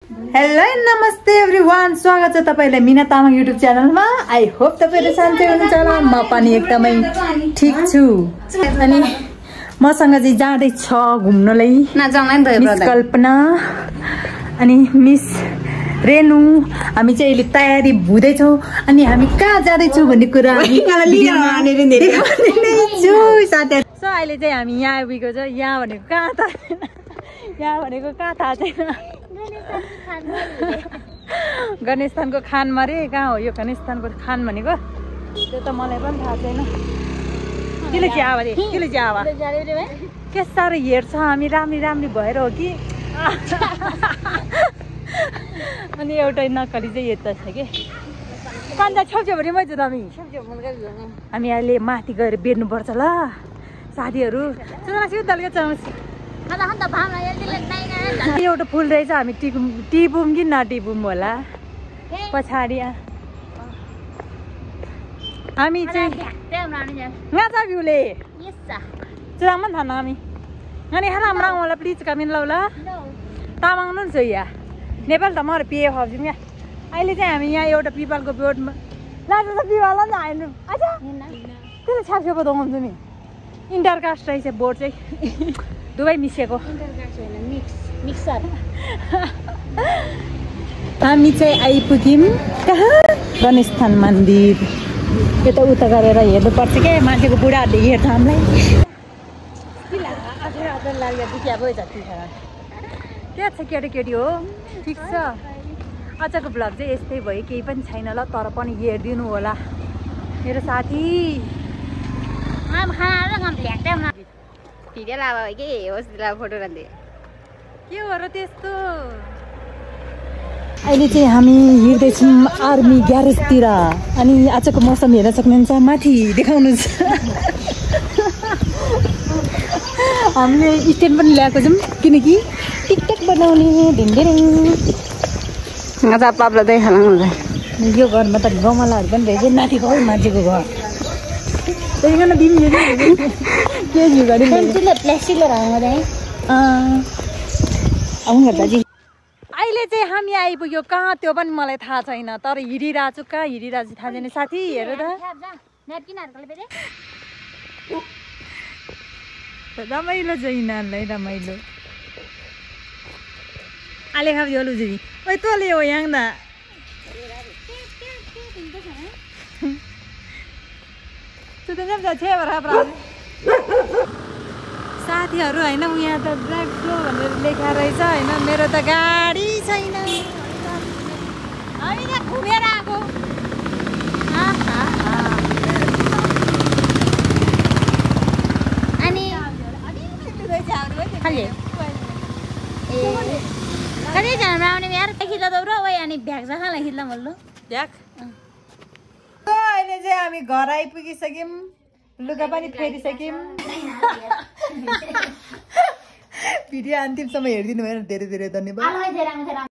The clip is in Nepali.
हेलो नमस्ते एभ्रीवान, स्वागत छ तपाईलाई मीना तामाङ युट्युब च्यानलमा। आई होप तपाईहरु सन्चै हुनुहुन्छ होला। म पनि एकदमै ठीक छु। अनि मसँग चाहिँ जाँदै छ घुम्नलाई मिस कल्पना अनि मिस रेनु। हामी चाहिँ अहिले तयारी हुँदै छौं अनि हामी कहाँ जाँदै छौं भन्ने कुरा सो अहिले चाहिँ हामी यहाँ आइपुगेको छ। यहाँ भनेको कहाँ त यहाँ भनेको कहाँ थाहा छैन। गणेशस्थानको खानमा रे। कहाँ हो यो गणेशस्थानको खान भनेको? त्यो त मलाई पनि थाहा छैन। किले चाहिँ आवा रे, किले चाहिँ आवा के साह्रो हेर्छ हामी राम्री राम्री भएर हो कि? अनि एउटा नक्कली चाहिँ यता छ कि कान्दा छेउछेउ भने मै हामी अहिले माथि गएर बेर्नुपर्छ ल साथीहरू। एउटा फुल रहेछ। हामी टिपुम कि नटिपुम होला पछाडि। हामी चाहिँ ngaca biule jangan mana kami ngani haram rang wala please kami laula tamang nun soya Nepal त मर पिए खब्छौँ यहाँ। अहिले चाहिँ हामी यहाँ एउटा पिपलको बोटमा लाटो त पिपल नि हैन अच्छा त्यसले छाप्छे बताउँछु नि। इन्टरकास्ट रहेछ बोट चाहिँ दुवै मिसेको इन्टरकास्ट हैन मिक्सर। हामी चाहिँ आइपुग्यौँ कहाँ? गणेशस्थान मन्दिर। यो त उता गरेर हेर्नुपर्छ के मान्छेको बुढाहरूले हेर्छ हामीलाई। के छ केटी हो? ठिक छ। आजको ब्लग चाहिँ यस्तै भयो, केही पनि छैन ल, तर पनि हेरिदिनु होला मेरो साथी। के हो र त्यस्तो? अहिले चाहिँ हामी हिँड्दैछौँ आर्मी ग्यारेजतिर। अनि आजको मौसम हेर्न सक्नुहुन्छ, माथि देखाउनुहोस्। हामीले स्ट्यान्ड पनि ल्याएको छौँ किनकि टिकटक बनाउने ढिन्डेरै पाप्ला देखाउनुलाई। यो घरमा त गमलाहरू पनि रहेछ। माथिको हो मान्छेको घर। त्यहीँकन दिनु के झुगाडी प्लास्टिकले राख्नु आउनु दाजु। अहिले चाहिँ हामी आइपुग्यो कहाँ त्यो पनि मलाई थाहा छैन, तर हिँडिरहेको छु। कहाँ हिँडिरहेको छु थाहा छैन साथी। हेर त रमाइलो छ यिनीहरूलाई, रमाइलो आले खाब यो लुजी ओइ तले हो यहाँ दा साथीहरू होइन। यहाँ त ड्राइभ स्लो भनेर लेखा रहेछ होइन। मेरो त गाडी छैन, हामी त घुमेर आएको। अनि कति जानु आउने यार खिच्दा दौरा ओइ अनि भ्याग जखालाई खिच्दा मल्लो भ्याग। अहिले चाहिँ हामी घर आइपुगिसक्यौँ, लुगा पनि फेरिसक्यौँ। भिडियो अन्तिमसम्म हेरिदिनु भएन, धेरै धेरै धन्यवाद।